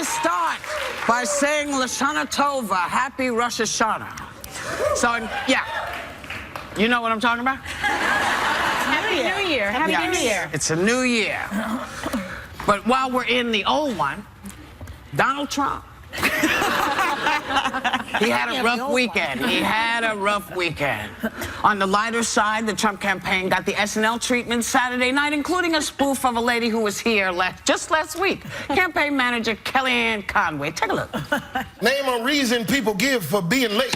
to start by saying Lashana Tova, Happy Rosh Hashanah. So, yeah. You know what I'm talking about? Happy New Year. Happy New Year. It's a new year. But while we're in the old one, Donald Trump. He had a rough weekend. He had a rough weekend. On the lighter side, the Trump campaign got the SNL treatment Saturday night, including a spoof of a lady who was here just last week. Campaign manager Kellyanne Conway. Take a look. Name a reason people give for being late.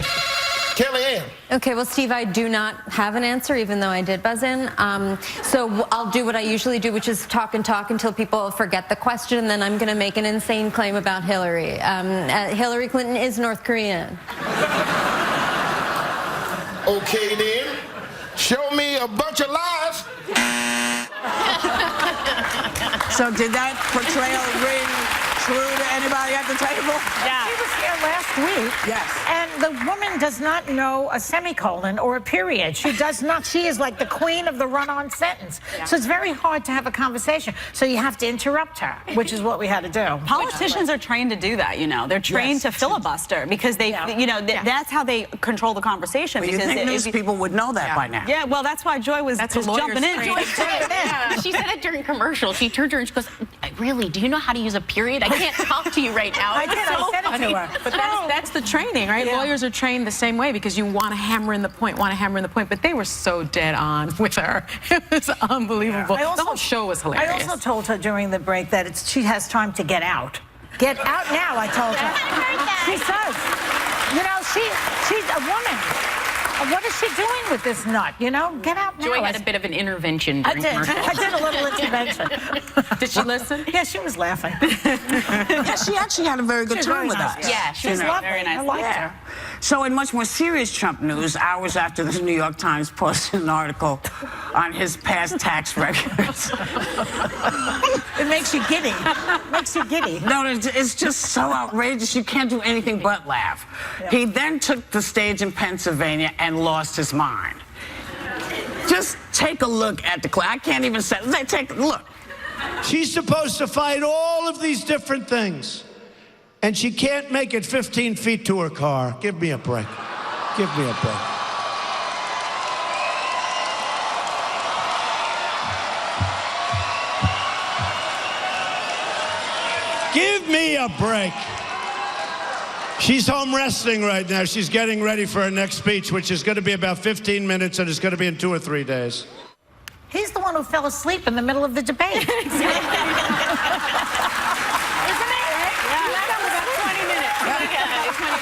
Kellyanne. Okay, well, Steve, I do not have an answer, even though I did buzz in. So I'll do what I usually do, which is talk and talk until people forget the question, and then I'm going to make an insane claim about Hillary. Hillary Clinton is North Korean. Okay, then. Show me a bunch of lies. So did that portrayal ring true to anybody at the table? Yeah. She was here last week. Yes. And the woman does not know a semicolon or a period. She does not. She is like the queen of the run-on sentence. Yeah. So it's very hard to have a conversation. So you have to interrupt her, which is what we had to do. Politicians are trained to do that, you know. They're trained to filibuster because they, you know, that's how they control the conversation. Well, you think news people would know that by now. Yeah, well, that's why Joy was jumping in. She said it during commercial. She turned to her and she goes, really, do you know how to use a period? I can't talk to you right now. I did. I said it to her. But that's the training, right? Yeah. Lawyers are trained the same way because you want to hammer in the point, But they were so dead on with her. It was unbelievable. Yeah. The whole show was hilarious. I also told her during the break that she has time to get out. Get out now, I told her. She says. You know, she's a woman. What is she doing with this nut? You know, get out now. Joy had a bit of an intervention during commercial. I did a little intervention. Did she listen? Yeah, she was laughing. Yeah, she actually had a very good time with us. Yeah, she was lovely. Very nice. I liked her. So in much more serious Trump news, hours after the New York Times posted an article on his past tax records. It makes you giddy. Makes you giddy. No, it's just so outrageous. You can't do anything but laugh. Yeah. He then took the stage in Pennsylvania and lost his mind. Just take a look at the clip. I can't even say. Take a look. She's supposed to fight all of these different things, and she can't make it 15 feet to her car. Give me a break. Give me a break. Give me a break. She's home resting right now. She's getting ready for her next speech, which is going to be about 15 minutes, and it's going to be in 2 or 3 days. He's the one who fell asleep in the middle of the debate. Isn't it?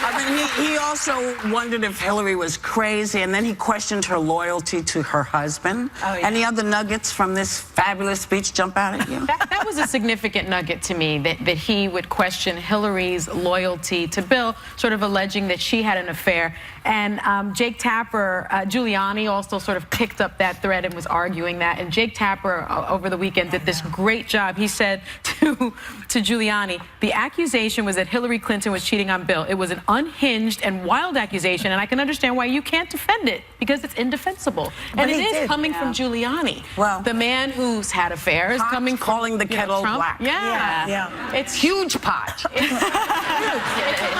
I mean, he also wondered if Hillary was crazy, and then he questioned her loyalty to her husband. Oh, yeah. Any other nuggets from this fabulous speech jump out at you? That was a significant nugget to me, that he would question Hillary's loyalty to Bill, sort of alleging that she had an affair. And Jake Tapper, Giuliani also sort of picked up that thread and was arguing that. And Jake Tapper, over the weekend, did this great job. He said to Giuliani, the accusation was that Hillary Clinton was cheating on Bill. It was an unhinged and wild accusation, and I can understand why you can't defend it, because it's indefensible. And it is coming from Giuliani. Well, the man who's had affairs, coming from calling the kettle black. Yeah. It's huge pot. It's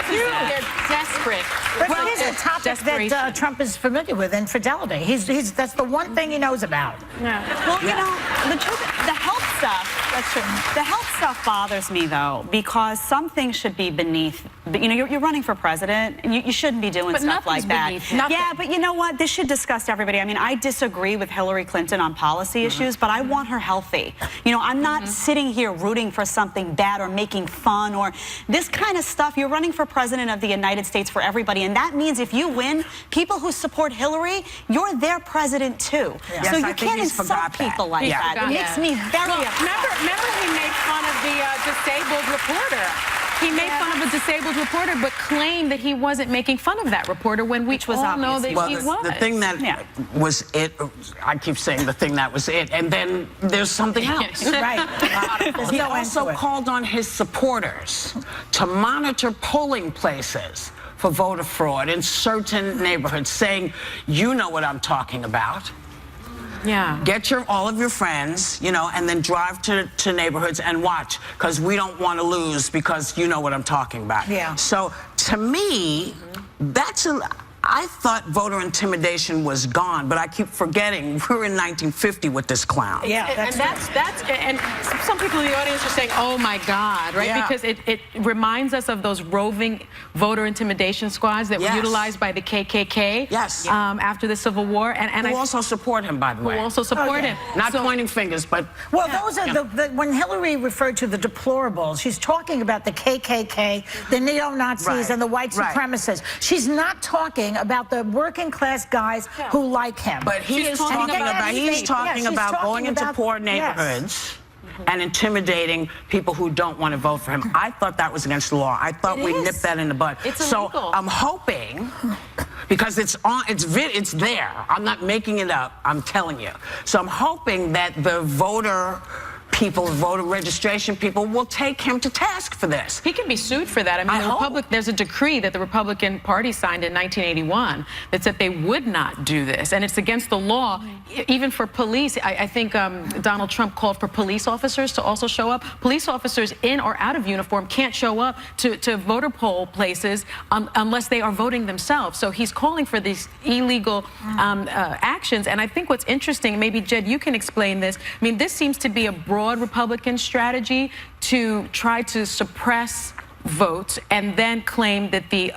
huge. They're desperate. But it is a topic that Trump is familiar with, infidelity. That's the one thing he knows about. Yeah. Well, you know, the health stuff, that's true. The health stuff bothers me, though, because some things should be beneath. You know, you're running for president, and you shouldn't be doing stuff like that. Yeah, but you know what? This should disgust everybody. I mean, I disagree with Hillary Clinton on policy issues, but I want her healthy. You know, I'm not sitting here rooting for something bad or making fun or this kind of stuff. You're running for president of the United States for everybody, and that means if you win, people who support Hillary, you're their president too. Yeah. So you can't insult people like that. It makes me very upset. Remember he made fun of the disabled reporter. He made fun of a disabled reporter, but claimed that he wasn't making fun of that reporter when we all know that he was. The thing that was it, I keep saying the thing that was it, and then there's something else. Right. He also called on his supporters to monitor polling places for voter fraud in certain neighborhoods, saying, you know what I'm talking about. Yeah. Get all of your friends, you know, and then drive to neighborhoods and watch, because we don't want to lose, because you know what I'm talking about. Yeah. So to me, I thought voter intimidation was gone, but I keep forgetting we're in 1950 with this clown. Yeah, and some people in the audience are saying, "Oh my God," right? Yeah. Because it reminds us of those roving voter intimidation squads that were utilized by the KKK. Yes. After the Civil War, and Who also support him, by the way. who also support him. Not pointing fingers, but well, those are when Hillary referred to the deplorables, she's talking about the KKK, the neo-Nazis, and the white supremacists. She's not talking about the working class guys who like him. But he's talking about going into poor neighborhoods and intimidating people who don't want to vote for him. I thought that was against the law. I thought we nipped that in the bud. It's so illegal. I'm hoping, because it's there. I'm not making it up. I'm telling you. So I'm hoping that the voter registration people will take him to task for this. He can be sued for that. I mean, there's a decree that the Republican Party signed in 1981 that said they would not do this, and it's against the law, even for police. I think Donald Trump called for police officers to also show up. Police officers in or out of uniform can't show up to voter poll places unless they are voting themselves. So he's calling for these illegal actions, and I think what's interesting, maybe Jed, you can explain this. I mean, this seems to be a broad Republican strategy to try to suppress votes and then claim that the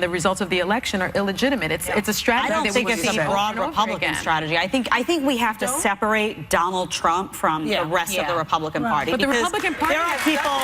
results of the election are illegitimate. It's a strategy. I don't think it's a broad Republican strategy. I think we have to separate Donald Trump from the rest of the Republican Party. But the Republican Party there are people.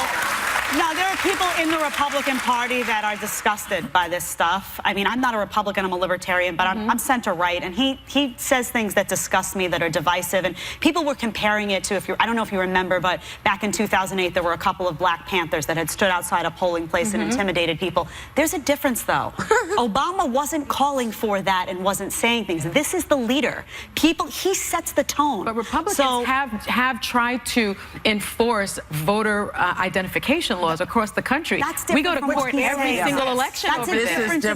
No, there are people in the Republican Party that are disgusted by this stuff. I mean, I'm not a Republican, I'm a libertarian, but I'm center-right, and he says things that disgust me, that are divisive, and people were comparing it to, I don't know if you remember, but back in 2008, there were a couple of Black Panthers that had stood outside a polling place and intimidated people. There's a difference, though. Obama wasn't calling for that and wasn't saying things. This is the leader. He sets the tone. But Republicans have tried to enforce voter identification laws across the country. We go to court every single election over this.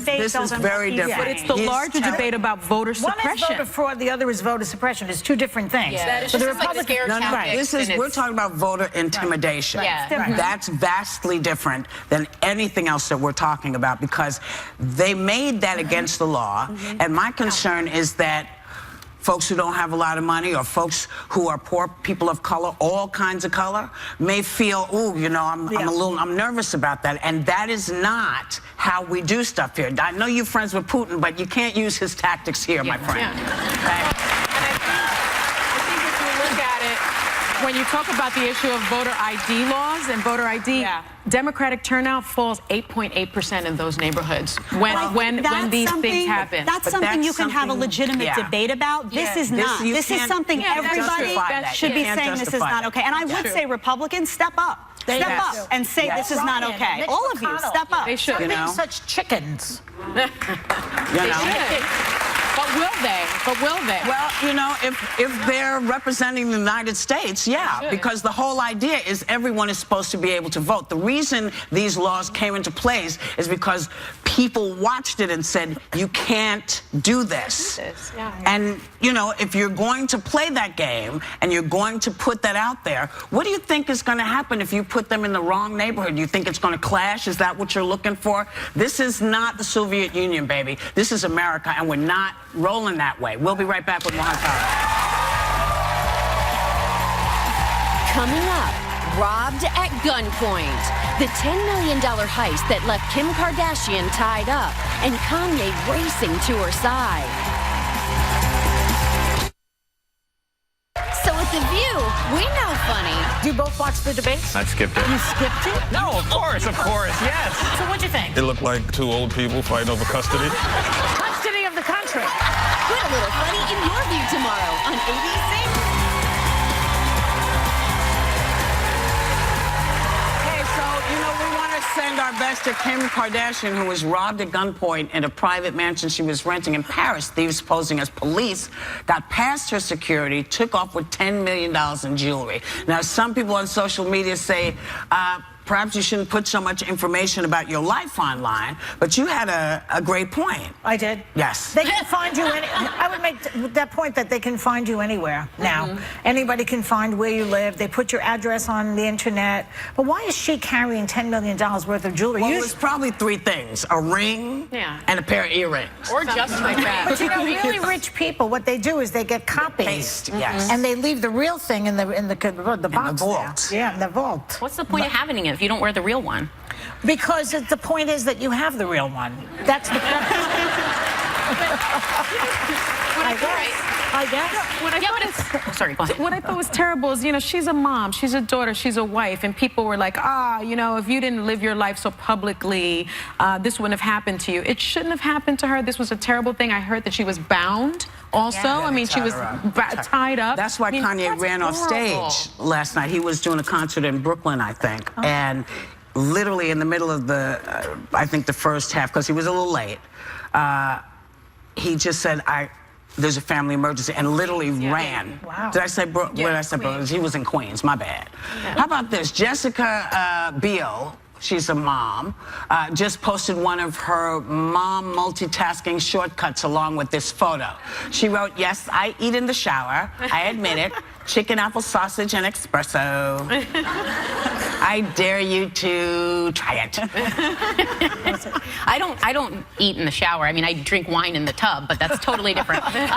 This is very different. But it's the larger debate about voter suppression. One is voter fraud, the other is voter suppression. It's two different things. Yeah, it's just like scare tactics. We're talking about voter intimidation. Yeah. That's vastly different than anything else that we're talking about, because they made that against the law, and my concern is that folks who don't have a lot of money, or folks who are poor, people of color, all kinds of color, may feel, ooh, you know, I'm nervous about that. And that is not how we do stuff here. I know you're friends with Putin, but you can't use his tactics here, my friend. Okay? And I think if you look at it, when you talk about the issue of voter ID laws and voter ID, Democratic turnout falls 8.8% in those neighborhoods when these things happen. That's something you can have a legitimate debate about. This is not. This is something everybody should be saying this is not okay. And I would say Republicans, step up. Step up and say this is not okay. All of you, step up. They should. Stop being such chickens. They should. But will they? Well, you know, if they're representing the United States, because the whole idea is everyone is supposed to be able to vote. The reason these laws came into place is because people watched it and said, you can't do this. And, you know, if you're going to play that game and you're going to put that out there, what do you think is going to happen if you put them in the wrong neighborhood? Do you think it's going to clash? Is that what you're looking for? This is not the Soviet Union, baby. This is America, and we're not rolling that way. We'll be right back with Monahan. Coming up, robbed at gunpoint. The $10 million heist that left Kim Kardashian tied up and Kanye racing to her side. So at The View, we know funny. Do you both watch the debates? I skipped it. You skipped it? No, of course, yes. So what'd you think? It looked like two old people fighting over custody. Custody of the country. Put a little funny in your view tomorrow on ABC. Send our best to Kim Kardashian, who was robbed at gunpoint in a private mansion she was renting in Paris. Thieves posing as police got past her security, took off with $10 million in jewelry. Now, some people on social media say, perhaps you shouldn't put so much information about your life online, but you had a great point. I did. Yes. They can find you I would make that point that they can find you anywhere now. Anybody can find where you live. They put your address on the internet. But why is she carrying $10 million worth of jewelry? Well, it was probably three things: a ring and a pair of earrings. Or just like that. But you know, really rich people, what they do is they get copies. Paste, yes. And they leave the real thing in the box. the vault. There. Yeah, in the vault. What's the point of having it if you don't wear the real one? Because the point is that you have the real one. That's the point. I guess. Sorry, go ahead. What I thought was terrible is, you know, she's a mom, she's a daughter, she's a wife, and people were like, you know, if you didn't live your life so publicly, this wouldn't have happened to you. It shouldn't have happened to her. This was a terrible thing. I heard that she was bound also. I mean, she was tied up. That's why Kanye ran off stage last night. He was doing a concert in Brooklyn, I think, and literally in the middle of the, I think the first half, because he was a little late, he just said, there's a family emergency, and literally ran. Wow. Did I say Brooklyn? Where did I say Brooklyn? He was in Queens, my bad. How about this? Jessica Biel, she's a mom, just posted one of her mom multitasking shortcuts along with this photo. She wrote, "Yes, I eat in the shower. I admit it. Chicken, apple, sausage, and espresso. I dare you to try it." I don't eat in the shower. I mean, I drink wine in the tub, but that's totally different. But good one.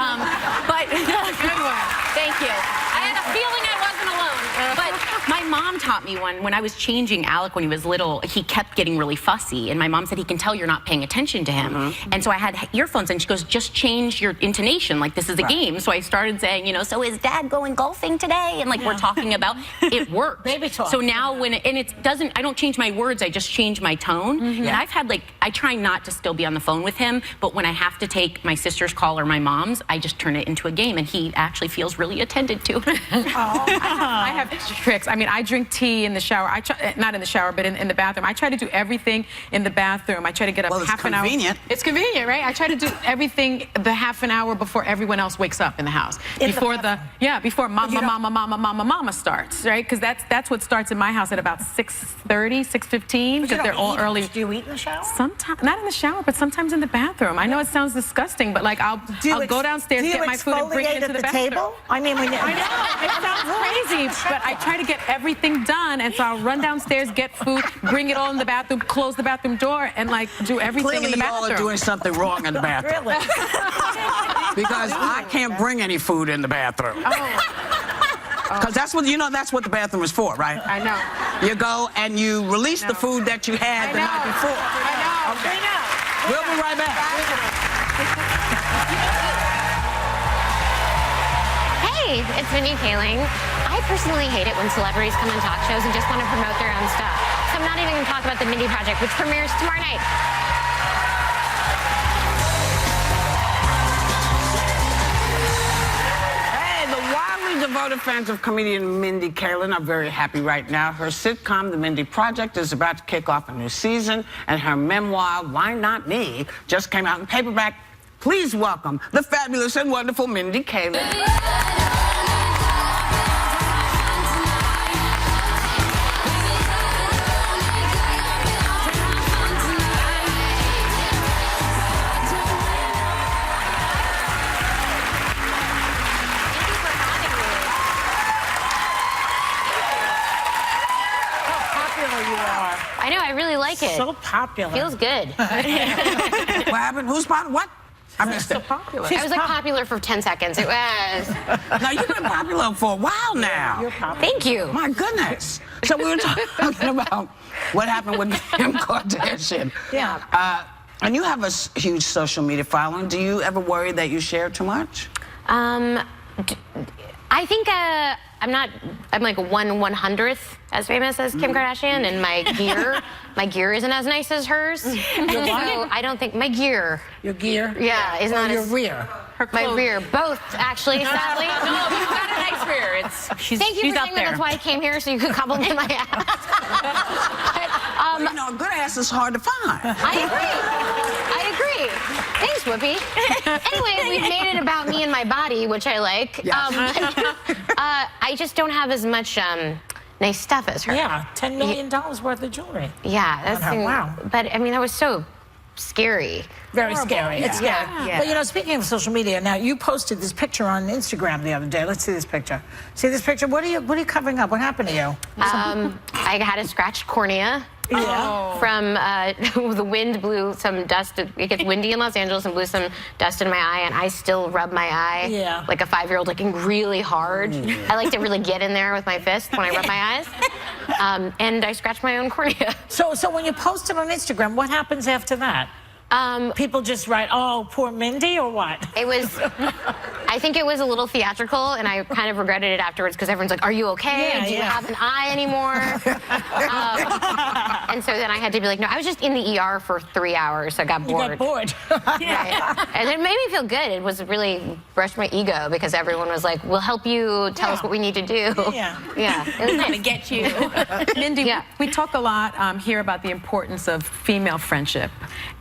Thank you. I had a feeling I wasn't alone. But my mom taught me when I was changing Alec when he was little, he kept getting really fussy, and my mom said he can tell you're not paying attention to him. And so I had earphones, and she goes, "Just change your intonation, like this is a game." So I started saying, you know, "So is Dad going golfing today?" And like we're talking about, it worked. Baby talk. So now I don't change my words, I just change my tone. And I've had I try not to still be on the phone with him, but when I have to take my sister's call or my mom's, I just turn it into a game, and he actually feels really attended to. I have tricks. I mean, I drink tea in the shower. Not in the shower, but in the bathroom. I try to do everything in the bathroom. I try to get up half an hour. It's convenient, right? I try to do everything the half an hour before everyone else wakes up in the house. Before mama starts, right? Because that's what starts in my house at about 6:30, 6:15, because they're all early. Do you eat in the shower? Sometimes, not in the shower, but sometimes in the bathroom. I know it sounds disgusting, but like I'll go downstairs, get my food, and bring it into the bathroom. Table? I mean, when you... I know, it sounds crazy, but I try to get everything done, and so I'll run downstairs, get food, bring it all in the bathroom, close the bathroom door, and like do everything in the bathroom. Clearly, y'all are doing something wrong in the bathroom. Really? Because I can't bring any food in the bathroom. Because that's what the bathroom is for, right? I know. You go and you release the food that you had the night before. I know. Okay. We'll be right back. Hey, it's Mindy, Kaling. I personally hate it when celebrities come on talk shows and just want to promote their own stuff. So I'm not even going to talk about the Mindy Project, which premieres tomorrow night. Devoted fans of comedian Mindy Kaling are very happy right now. Her sitcom, The Mindy Project, is about to kick off a new season, and her memoir, Why Not Me, just came out in paperback. Please welcome the fabulous and wonderful Mindy Kaling. I know, I really like it. So popular. Feels good. What happened? Who's popular? What? I missed it. Popular. I was like popular for 10 seconds. It was. Now, you've been popular for a while now. You're popular. Thank you. My goodness. So we were talking about what happened with Kim Kardashian. Yeah. And you have a huge social media following. Do you ever worry that you share too much? I think I'm like 1/100th as famous as Kim Kardashian, and my gear isn't as nice as hers. So I don't think my gear. Your gear? Yeah, is not your as rear. My rear, both actually. Sadly, No, you've got a nice rear. Thank you for saying that. That's why I came here, so you could compliment my ass. Well, you know, a good ass is hard to find. I agree. Thanks, Whoopi. Anyway, we've made it about me and my body, which I like. Yes. I just don't have as much nice stuff as her. Yeah, $10 million worth of jewelry. Yeah, that's her. Wow. But I mean, that was so scary. Very scary. It's scary. Yeah. But you know, speaking of social media, now you posted this picture on Instagram the other day. Let's see this picture. See this picture? What are you covering up? What happened to you? I had a scratched cornea. Yeah. From the wind blew some dust. It gets windy in Los Angeles and blew some dust in my eye, and I still rub my eye like a 5-year-old, looking really hard. I like to really get in there with my fist when I rub my eyes. And I scratched my own cornea. So when you post it on Instagram, what happens after that? People just write, "Oh, poor Mindy," or what? It was, I think it was a little theatrical, and I kind of regretted it afterwards because everyone's like, "Are you okay? Do you have an eye anymore?" And so then I had to be like, "No, I was just in the ER for 3 hours, so I got bored." You got bored. Right. And it made me feel good. It was really brushed my ego because everyone was like, "We'll help you. Tell us what we need to do." Yeah. It was We're gonna get you. Mindy, we talk a lot here about the importance of female friendship.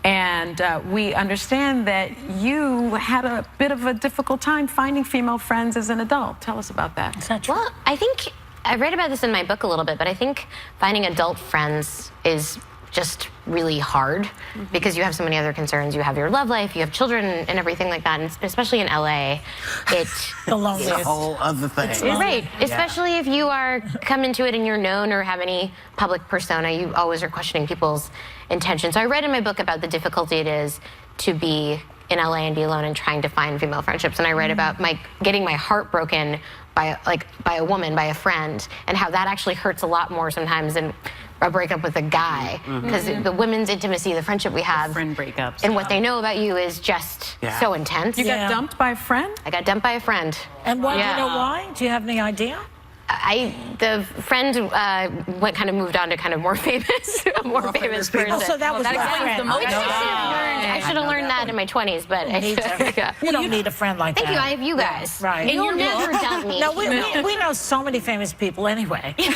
And we understand that you had a bit of a difficult time finding female friends as an adult. Tell us about that. Is that true? Well, I think I read about this in my book a little bit, but I think finding adult friends is just really hard because you have so many other concerns. You have your love life, you have children and everything like that, and especially in LA, it's the loneliest. It's a whole other thing. Right, especially if you are come into it and you're known or have any public persona, you always are questioning people's intentions. So I read in my book about the difficulty it is to be in LA and be alone and trying to find female friendships, and I read about getting my heart broken by a woman, by a friend, and how that actually hurts a lot more sometimes than a breakup with a guy, because the women's intimacy, the friendship we have, Friend breakups. and what they know about you is just so intense. You got dumped by a friend? I got dumped by a friend. And why? Do you know why? Do you have any idea? The friend kind of moved on to kind of more famous person. Oh, so that was that that friend. I should have learned that in my 20s, but You don't need a friend like Thank that. you. I have you guys. Right. And you'll never dump me. No, we know so many famous people anyway. You do.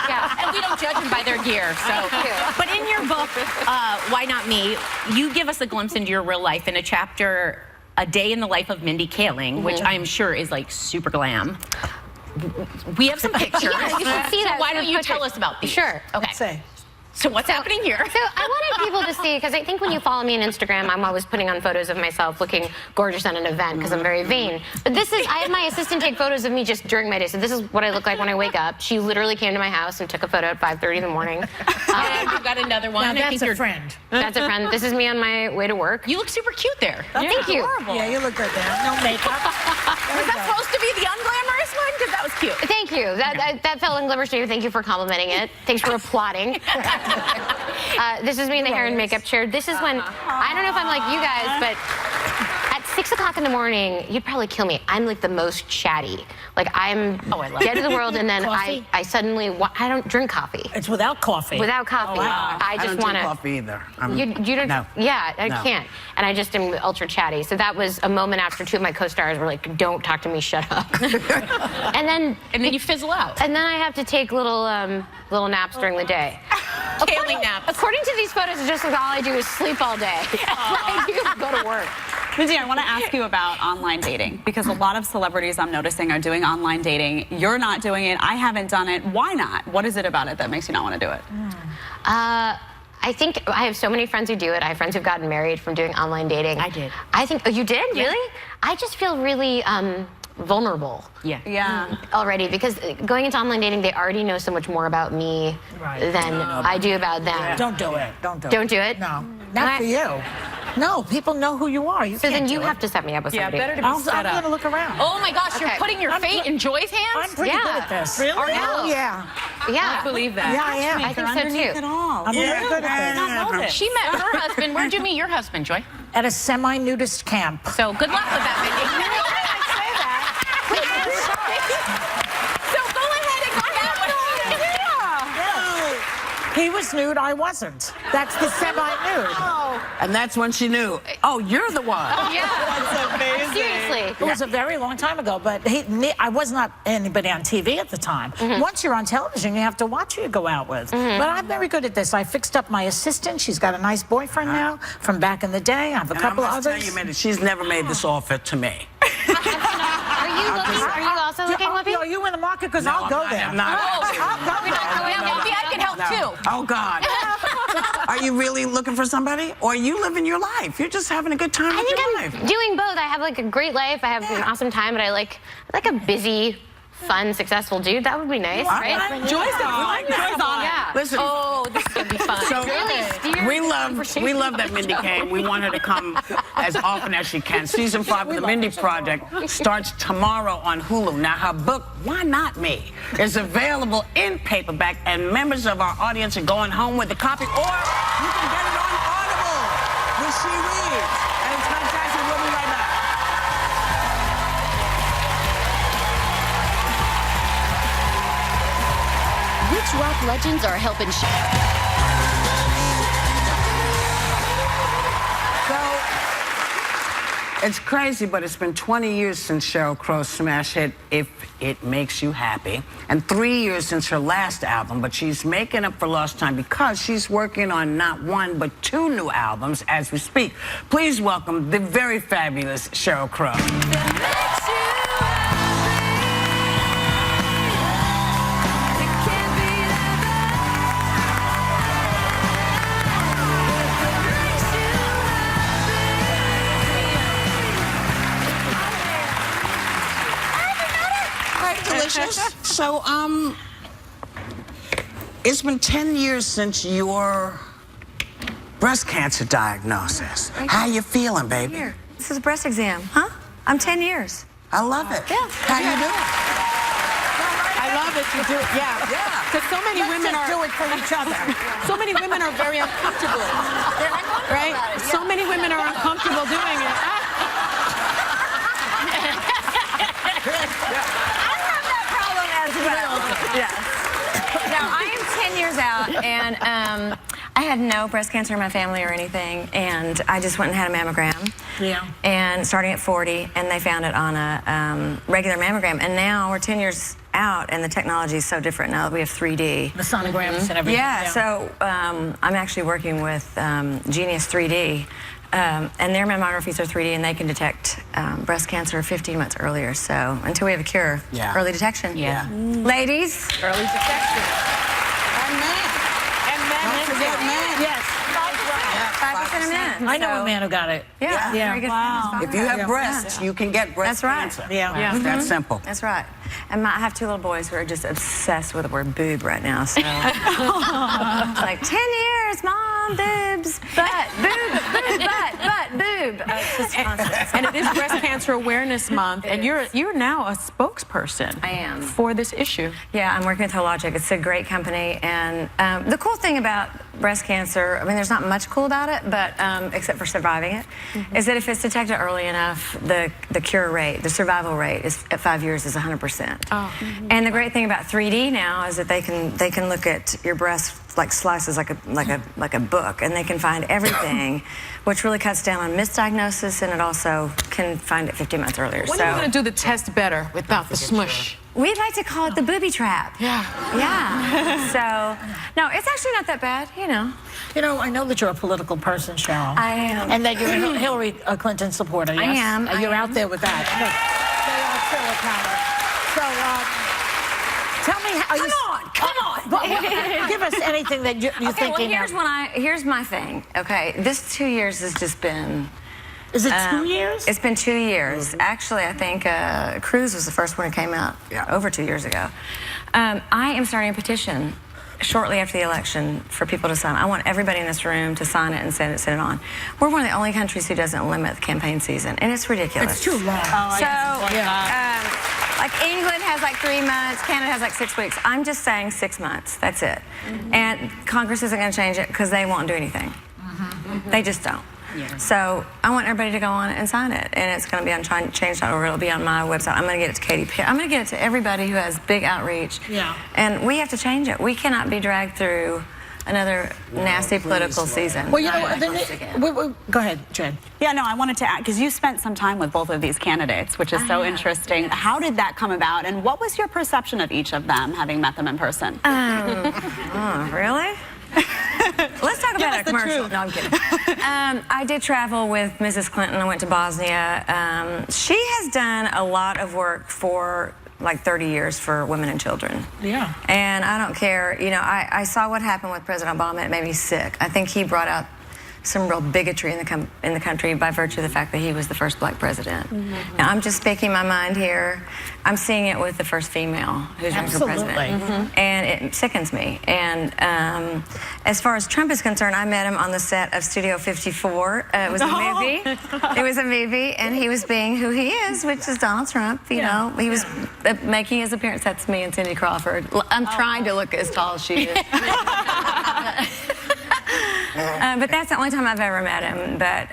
Yeah. And we don't judge them by their gear. So, but in your book, Why Not Me, you give us a glimpse into your real life in a chapter, A Day in the Life of Mindy Kaling, which I'm sure is like super glam. We have some pictures. Yeah, you should see that. Why don't you tell us about these? Sure. Okay. Say. So what's happening here? So I wanted people to see, because I think when you follow me on Instagram, I'm always putting on photos of myself looking gorgeous at an event because I'm very vain. But this is, I have my assistant take photos of me just during my day. So this is what I look like when I wake up. She literally came to my house and took a photo at 5:30 in the morning. I've got another one. Now that's a friend. That's a friend. This is me on my way to work. You look super cute there. Thank you. Adorable. Yeah, you look good there. No makeup. Was that supposed to be the unglamorous one? Because that was cute. Thank you. That felt unglamorous to you. Thank you for complimenting it. Thanks for applauding. This is me in the hair and makeup chair. This is when, I don't know if I'm like you guys, but at 6 o'clock in the morning, you'd probably kill me. I'm like the most chatty. Like I'm dead to the world, and then I suddenly, I don't drink coffee. It's without coffee. Without coffee. I just don't want drink to. coffee either. You don't? No. Yeah, I No. can't. And I just am ultra chatty. So that was a moment after 2 of my co-stars were like, "Don't talk to me, shut up." and then you fizzle out. And then I have to take little naps during the day. Kaling naps. According to these photos, it's just like all I do is sleep all day. I do go to work. Mindy, I want to ask you about online dating, because a lot of celebrities I'm noticing are doing online dating. You're not doing it. I haven't done it. Why not? What is it about it that makes you not want to do it? I think I have so many friends who do it. I have friends who've gotten married from doing online dating. I did. I think, oh, you did? Yeah. Really? I just feel really vulnerable. Yeah. Already, because going into online dating, they already know so much more about me than I do about them. Yeah. Don't do it. Don't do it. Don't do it? No. Not for you. No, people know who you are. So then you have to set me up with somebody. better to be set I'm up. going to look around. Oh my gosh, you're putting your fate in Joy's hands? I'm pretty good at this. Really? Oh, yeah. Yeah. I believe that. Yeah, I am. I think so too. At all. I'm very good at this. She met her husband. Where'd you meet your husband, Joy? At a semi-nudist camp. So good luck with that, Mindy. So go ahead and find out what He was nude, I wasn't. That's the semi-nude. And that's when she knew, oh, you're the one. Yeah. That's amazing. Seriously. It was a very long time ago, but I was not anybody on TV at the time. Once you're on television, you have to watch who you go out with. But I'm very good at this. I fixed up my assistant. She's got a nice boyfriend now from back in the day. I have a couple of others. Tell you, Mindy, she's never made this offer to me. Are you also looking, Whoopi? Are you in the market because I'll go there. I'm not. Maybe I can help too. Oh, God. Are you really looking for somebody? Or are you living your life? You're just having a good time with your life. I'm doing both. I have like a great life. I have an awesome time, but I like a busy, fun, successful dude. That would be nice, right? Joy's on. Joy's on. Yeah. Listen. Oh, this is gonna be fun. So we love that Mindy came. We want her to come as often as she can. Season 5 of the Mindy Project starts tomorrow on Hulu. Now her book, Why Not Me, is available in paperback, and members of our audience are going home with a copy, or you can get it on Audible, where she reads. And it's fantastic. We'll be right back. Which rock legends are helping It's crazy, but it's been 20 years since Sheryl Crow's smash hit If It Makes You Happy, and 3 years since her last album, but she's making up for lost time because she's working on not 1, but 2 new albums as we speak. Please welcome the very fabulous Sheryl Crow. So, it's been 10 years since your breast cancer diagnosis. How you feeling, baby? Here. This is a breast exam. Huh? I'm 10 years. I love it. Yeah. How you doing? I love it. You do it. Yeah. Because so many women are do it for each other. So many women are very uncomfortable. Right? So many women are uncomfortable doing it. Yes. Now, I am 10 years out, and I had no breast cancer in my family or anything, and I just went and had a mammogram. Yeah. And starting at 40, and they found it on a regular mammogram. And now we're 10 years out, and the technology is so different now that we have 3D. The sonograms and everything. Yeah, so I'm actually working with Genius 3D. And their mammographies are 3D, and they can detect breast cancer 15 months earlier. So until we have a cure, early detection. Yeah. Ladies, Early detection. And men. And men. Don't forget men. Yes. 5% of men. I know a man who got it. Yeah. Very good. Wow. If you have breasts, you can get breast That's right. cancer. Yeah. It's that simple. That's right. And I have 2 little boys who are just obsessed with the word boob right now. So it's like 10 years, Mom, boobs, butt, boob, butt, boob. It's just constant. And it is Breast Cancer Awareness Month, and you're now a spokesperson. I am. For this issue. Yeah, I'm working with Hologic. It's a great company, and the cool thing about breast cancer, I mean, there's not much cool about it, but except for surviving it, is that if it's detected early enough, the cure rate, the survival rate is at 5 years is 100%. Oh. And the great thing about 3D now is that they can look at your breast like slices like a book, and they can find everything, which really cuts down on misdiagnosis, and it also can find it 15 months earlier. When are you going to do the test better without the smush? We'd like to call it the booby trap. Yeah. Yeah. So, no, it's actually not that bad, you know. You know, I know that you're a political person, Sheryl. I am. And that you're a Hillary Clinton supporter, yes? I am. You're out there with that. They are still a power. So, tell me how you... Come on. Give us anything that you're Okay, thinking well, here's my thing, okay? This 2 years has just been... Is it 2 years? It's been 2 years. Actually, I think Cruz was the first one who came out over 2 years ago. I am starting a petition shortly after the election for people to sign. I want everybody in this room to sign it and send it on. We're one of the only countries who doesn't limit the campaign season, and it's ridiculous. It's too long. Like England has like 3 months, Canada has like 6 weeks. I'm just saying 6 months. That's it. And Congress isn't going to change it because they won't do anything. They just don't. Yeah. So I want everybody to go on and sign it, and it's going to be on change.org. It'll be on my website. I'm going to get it to Katy Perry. I'm going to get it to everybody who has big outreach. Yeah. And we have to change it. We cannot be dragged through another nasty political season. Well, you know, go ahead, Jen. Yeah, no, I wanted to add, because you spent some time with both of these candidates, which is so interesting. Yes. How did that come about, and what was your perception of each of them, having met them in person? Really? Let's talk about a commercial. No, I'm kidding. I did travel with Mrs. Clinton. I went to Bosnia. She has done a lot of work for like 30 years for women and children. Yeah. And I don't care. You know, I saw what happened with President Obama. It made me sick. I think he brought out some real bigotry in the country by virtue of the fact that he was the first black president. Now, I'm just speaking my mind here. I'm seeing it with the first female who's running for president. And it sickens me. And as far as Trump is concerned, I met him on the set of Studio 54. It was a movie. It was a movie, and he was being who he is, which is Donald Trump. You know, he was making his appearance. That's me and Cindy Crawford. I'm trying to look as tall as she is. But that's the only time I've ever met him. But,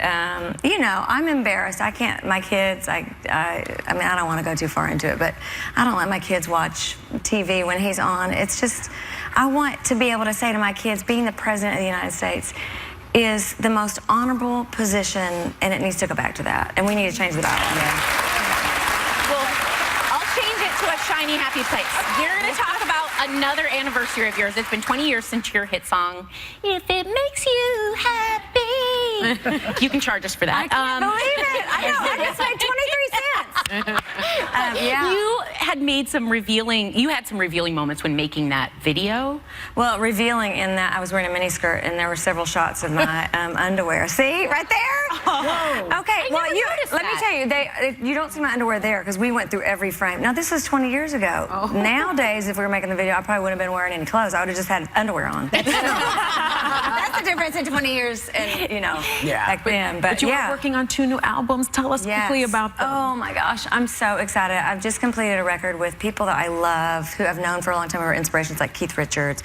you know, I'm embarrassed. I can't, my kids, I mean, I don't want to go too far into it, but I don't let my kids watch TV when he's on. It's just, I want to be able to say to my kids, being the president of the United States is the most honorable position, and it needs to go back to that. And we need to change the dialogue. Well, I'll change it to a shiny, happy place. We're going to talk about another anniversary of yours. It's been 20 years since your hit song, If It Makes You Happy. You can charge us for that. I can't believe it. I know. I just made 23 cents. Yeah. You had made some revealing, you had some revealing moments when making that video. Well, revealing in that I was wearing a miniskirt and there were several shots of my underwear. See, right there? Oh. Okay, well, let me tell you, you don't see my underwear there because we went through every frame. Now, this is 20 years ago. Oh. Nowadays, if we were making the video, I probably wouldn't have been wearing any clothes. I would have just had underwear on. That's the difference in 20 years and, you know, back then. But you were working on 2 new albums. Tell us quickly about them. Oh, my gosh. I'm so excited. I've just completed a record with people that I love, who I've known for a long time, who are inspirations like Keith Richards,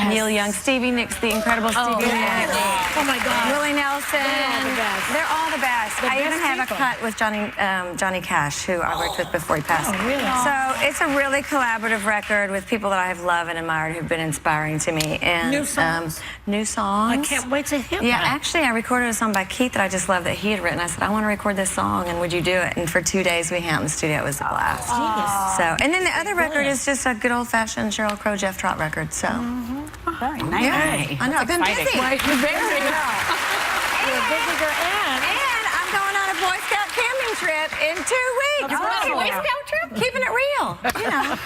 Neil Young, Stevie Nicks, the incredible Stevie Nicks. Oh, my God. Willie Nelson. They're all the best. I even have a cut with Johnny Cash, who I worked with before he passed. Oh, really? So it's a really collaborative record with people that I have loved and admired who've been inspiring to me. And New songs? New songs. I can't wait to hear Yeah, that. actually, I recorded a song by Keith that I just loved that he had written. I said, I want to record this song, and would you do it? And for 2 days, we hung out in the studio. It was a blast. So, and then the other record is just a good old-fashioned Sheryl Crow, Jeff Trott record. So, Very nice. yeah, I know. I've been busy. You're very girl. You're a busy girl. And I'm going on a Boy Scout camping trip in 2 weeks. Boy Scout trip? Keeping it real, you know.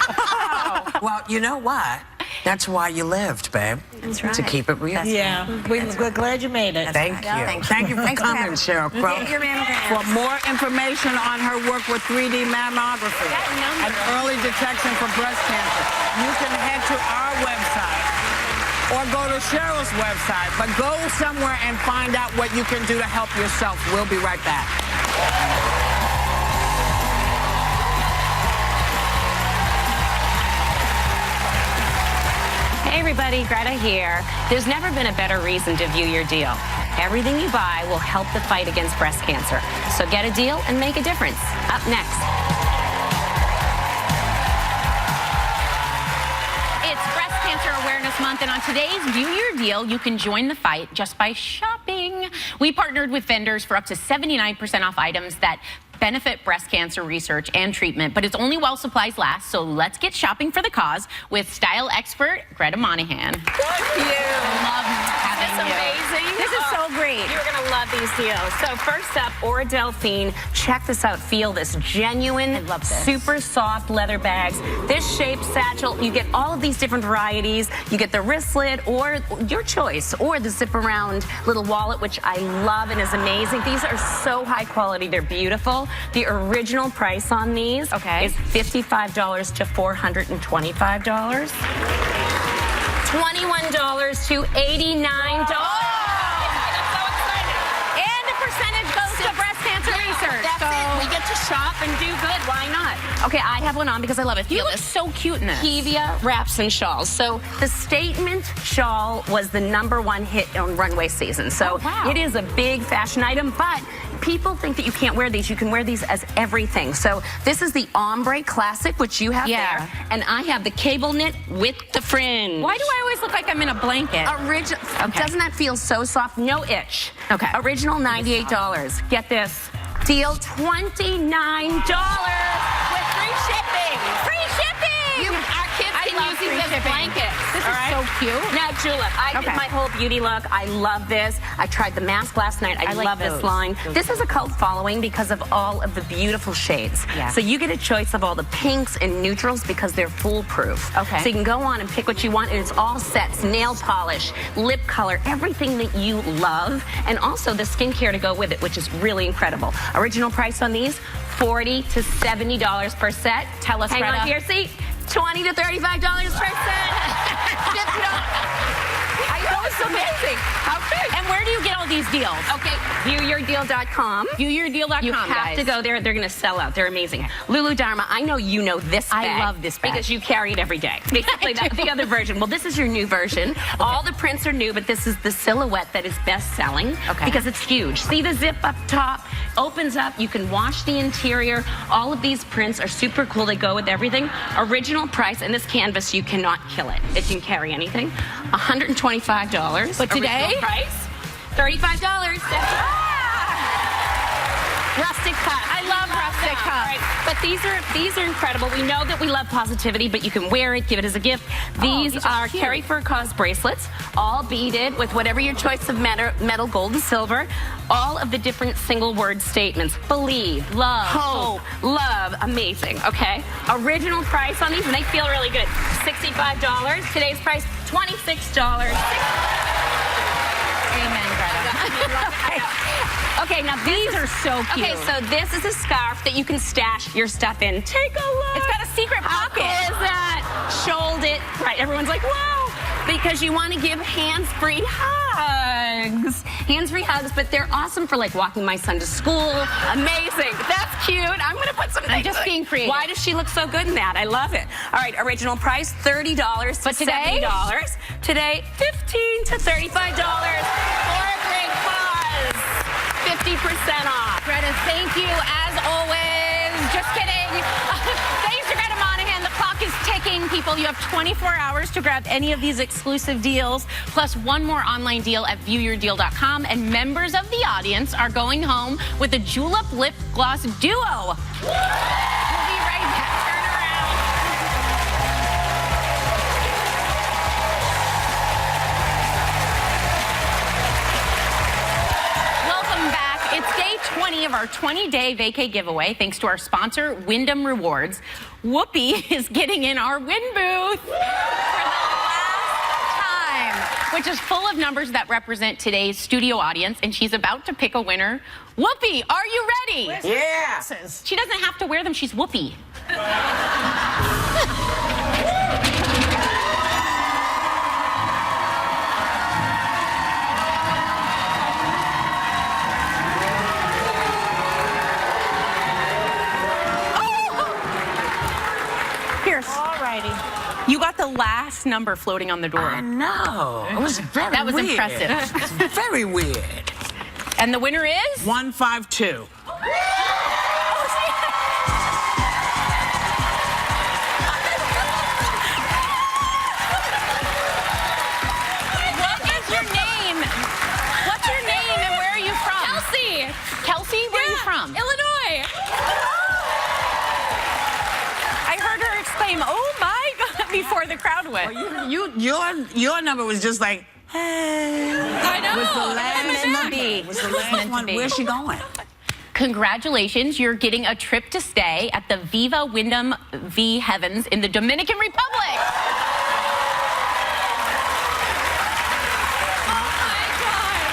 Well, you know what? That's why you lived, babe. That's right. To keep it real. Yeah, we're glad you made it. Thank you. Thank you for Thanks for coming, having me. Sheryl Crow. Get your mammograms. For more information on her work with 3D mammography and early detection for breast cancer, you can head to our website or go to Sheryl's website, but go somewhere and find out what you can do to help yourself. We'll be right back. Hey everybody, Gretta here. There's never been a better reason to view your deal. Everything you buy will help the fight against breast cancer. So get a deal and make a difference. Up next. It's Breast Cancer Awareness Month, and on today's View Your Deal, you can join the fight just by shopping. We partnered with vendors for up to 79% off items that benefit breast cancer research and treatment, but it's only while supplies last, so let's get shopping for the cause with style expert Gretta Monahan. Thank you. I love having This is you. amazing. This is so great. You're going to love these deals. So first up, Aura Delphine. Check this out. Feel this genuine, super soft leather bags. This shape satchel, you get all of these different varieties. You get the wristlet or your choice, or the zip around little wallet, which I love and is amazing. These are so high quality. They're beautiful. The original price on these is $55 to $425. $21 to $89. And a percentage goes to breast cancer research. That's it. We get to shop and do good. Why not? Okay, I have one on because I love it. You look so cute in this. Kevia wraps and shawls. So the Statement shawl was the #1 hit on runway season. So it is a big fashion item, but people think that you can't wear these. You can wear these as everything. So this is the ombre classic, which you have there, and I have the cable knit with the fringe. Why do I always look like I'm in a blanket? Doesn't that feel so soft? No itch. Okay. Original $98. Get this. Deal $29 with free shipping. Free shipping. Our kids can use these as blankets. This is so so cute. Now, Julep, I did my whole beauty look. I love this. I tried the mask last night. I like love this those. line. This is a cult following because of all of the beautiful shades. Yeah. So you get a choice of all the pinks and neutrals because they're foolproof. Okay. So you can go on and pick what you want, and it's all sets, nail polish, lip color, everything that you love, and also the skincare to go with it, which is really incredible. Original price on these, $40 to $70 per set. Tell us, Hang Gretta. on to your seat. $20 to $35 per set. I know, it's amazing. Okay. And where do you get all these deals? Okay, viewyourdeal.com. Viewyourdeal.com, You have to go there. They're going to sell out. They're amazing. Lulu Dharma, I know you know this bag. I love this bag. Because you carry it every day. Basically, that's the other version. Well, this is your new version. All the prints are new, but this is the silhouette that is best selling. Okay. Because it's huge. See the zip up top? Opens up. You can wash the interior. All of these prints are super cool. They go with everything. Original price, and this canvas, you cannot kill it. It can carry anything. $125. But today? Original price, $35. Rustic cut. I love rustic All cups. right. But these are incredible. We know that we love positivity, but you can wear it, give it as a gift. These are cute. Carry for a Cause bracelets, all beaded with whatever your choice of metal, gold, and silver. All of the different single word statements. Believe, love, hope, love. Amazing, okay? Original price on these, and they feel really good. $65. Today's price, $26. Amen, Greta. Okay, now these are so cute. Okay, so this is a scarf that you can stash your stuff in. Take a look. It's got a secret pocket. How cool is that? Shoulder it. Right, everyone's like, wow. Because you want to give hands-free hugs. Hands-free hugs, but they're awesome for like walking my son to school. Amazing. That's cute. I'm going to put some. I'm just being creative. Why does she look so good in that? I love it. All right, original price, $30 But to today? $70. Today, $15 to $35 for a great cause. 50% off. Greta, thank you as always. Just kidding. Thanks to Greta Monahan. The clock is ticking, people. You have 24 hours to grab any of these exclusive deals, plus one more online deal at viewyourdeal.com. And members of the audience are going home with a Julep Lip Gloss Duo. We'll be right back. Turn around. Welcome back. It's day 20 of our 20-day vacay giveaway, thanks to our sponsor, Wyndham Rewards. Whoopi is getting in our win booth for the last time, which is full of numbers that represent today's studio audience, and she's about to pick a winner. Whoopi, are you ready? Yeah. She doesn't have to wear them. She's Whoopi. You got the last number floating on the door. I know. It was very That was weird. impressive. It's very weird. And the winner is? 152. What is your name? What's your name and where are you from? Kelsey. Kelsey, where are you from? Illinois. I heard her exclaim, "Oh my God," before the crowd went. Your number was just like, hey. I know. Was the last number. Was the last one. Where's she going? Congratulations, you're getting a trip to stay at the Viva Wyndham V Heavens in the Dominican Republic. Oh my God.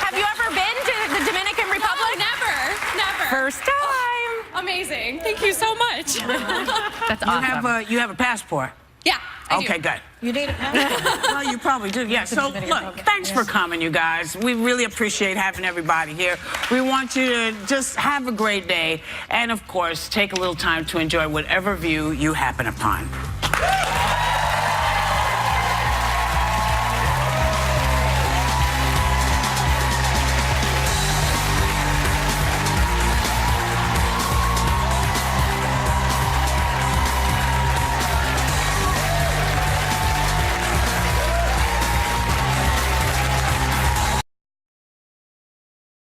Have you ever been to the Dominican Republic? No, never. First time. Amazing. Thank you so much. That's awesome. You have a passport. Yeah, I do. Okay, good. You need a passport? Well, you probably do, yeah. So, look, thanks for coming, you guys. We really appreciate having everybody here. We want you to just have a great day and, of course, take a little time to enjoy whatever view you happen upon.